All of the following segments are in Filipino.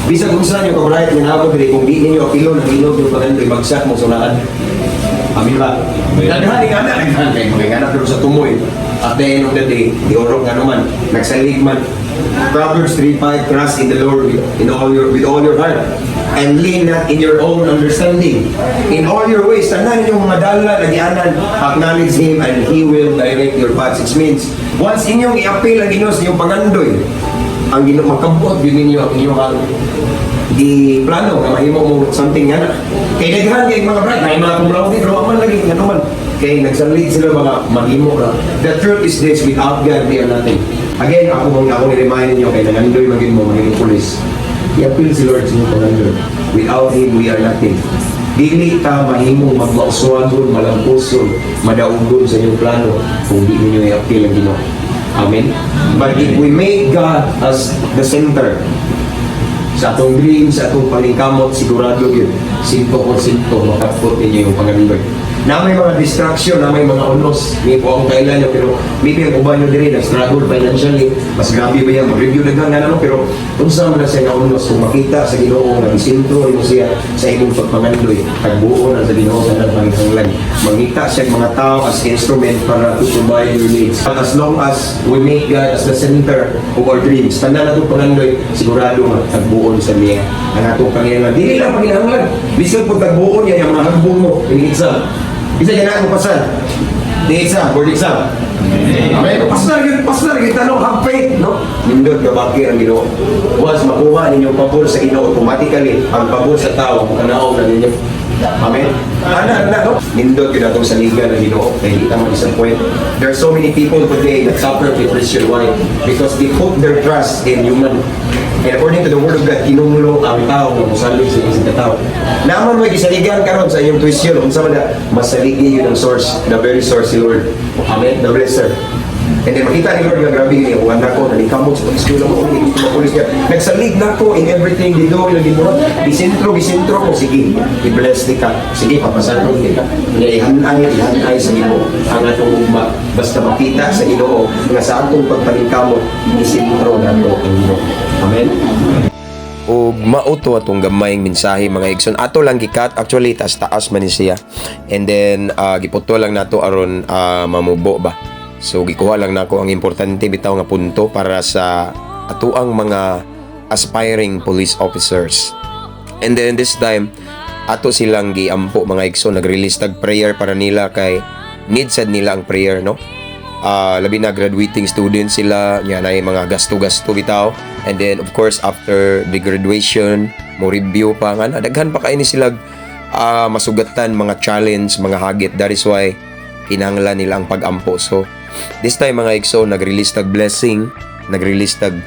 Bisa kung saan yung kabalayat ng nabot, kung di ninyo apilo, nag-ilog yung pagandoy, bagsak mo sulaan. Amin ba? Nagdahani ka na, nagdahani kayo, mga ganap pero sa tumoy. At the end of the day, di orok nga naman, nagsalig man. Proverbs 3:5, trust in the Lord with all your heart and lean not in your own understanding. In all your ways, tanan yung mga dala, nagyanan, acknowledge Him and He will direct your paths. It means, once inyong i-appeal ang Ginoo sa inyong pangandoy, ang Ginoo magkabot yun ninyo ang inyong di plano na mahimo mo something nga na. Kaya naghan kay mga bright, may mga kumulaw pero aman lagi nga naman. Kaya nagsalit sila mga mahimo na. The truth is this, without God, we are nothing. Again, ako ni-remind ninyo, kaya nangandoy maging mo, maging pulis. I-appeal si Lord sa inyong pangandoy. Without Him, we are nothing. Dili ta mahimong magmauswagon, malampuson, madaugdon sa inyong plano kung di ninyo i-appeal ang Ginoo. Amen? But if we make God as the center, sa atong dream, sa atong paningkamot, sigurado yun, 100% makapot ninyo yung pangandoy. Na may mga distraction, na may mga unos, may po akong kailan nyo, pero maybe ang uban nyo din, nag-struggle financially, mas grabe ba yan, mag-review na nga ano, pero kung saan man na siya na unos, kung makita sa Ginoo, nag-isintro mo siya sa imong pagpangandoy, tagbuo na sa Ginoo sa nagpangitanglan. Magkita siya mga tao as instrument para to provide your needs. But as long as we make God as the center of our dreams, tanda na itong pangandoy, sigurado nga, tagbuon sa niya ang atong Panginoon. Dili lang Panginoon, bisan po tagbuon niya, yung mga hagbong mo, yung exam. Bisa jangan ako pasal. Di exam, board exam. Amen. Pasal yun, tanong, have faith, no? Nindot ka bakit ang Ginoo. Once makuha ninyong pabor sa Ginoo, automatically, ang pabor sa tao, makanaog na ninyo. Amen. No? Nindot yun atong saligan ng Ginoo, kaya hindi tama isang point. There are so many people today that suffer with Christian life because they put their trust in human. And according to the Word of God, kinumulo ang tao ng musalig sa isang katao. Naman may gisaligan karon sa inyong tuition, kung saan na masaligi yun ang source, the very source si Lord. Amen? The blesser. And then makita ni Lord nga grabe yun, yung anak ko, nalikamot sa pag-school mo, hindi gusto mapulis niya. Nagsalig na ko in everything they do, yung ginawa. Bisintro ko, sige, i-bless di ka. Sige, papasan ko di ka. Ihanay sa Ginoo ang atong ugma. Basta makita sa Ginoo nga sa atong pagpalingkamot, isintro na ito ang Ginoo. Amen? O mauto atong gamayng mensahe mga igsoon ato lang gikat actually taas man ni siya and then giputo lang nato aron mamubo ba so gikuha lang nako ang importante bitaw nga punto para sa atuang mga aspiring police officers and then this time ato silang giampo mga igsoon nag-release tag prayer para nila kay need sad nila ang prayer no labi na graduating students sila nya na mga gasto-gasto bitaw and then of course after the graduation mo review pa nga daghan pa kaini sila masugatan mga challenge mga hagit that is why kinahanglan nila ang pag-ampo so this time mga igso nag-release tag blessing nag-release tag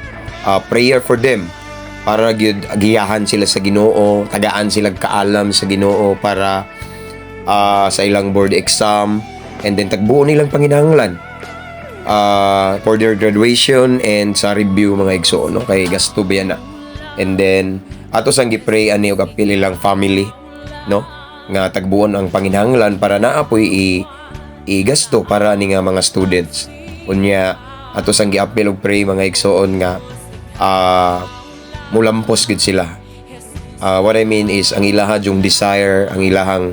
prayer for them para gyud giyahan sila sa Ginoo tagaan sila kaalam sa Ginoo para sa ilang board exam and then tagbuo nilang panginahanglan for their graduation and sa review mga igsoon no kay gasto ba yan na and then ato sang gipray ani og apil ilang family no nga tagbuon ang panginahanglan para naapoy i-gasto para ni nga mga students unya ato sang giapil og pray mga igsoon nga mulampos gid sila what I mean is ang ilaha yung desire ang ilahang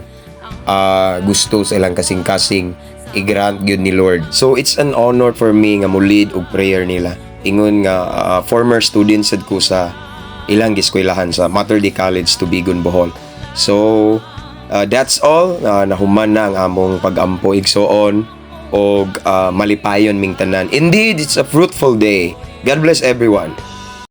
gusto sa ilang kasing-kasing i-grant yun ni Lord. So it's an honor for me nga mo lead og prayer nila. Ingon nga former students sad ko sa ilang giskwelahan sa Mater Dei College Tubigon, Bohol. So that's all nahuman na ang among pag-ampo igsoon og malipayon ming tanan. Indeed, it's a fruitful day. God bless everyone.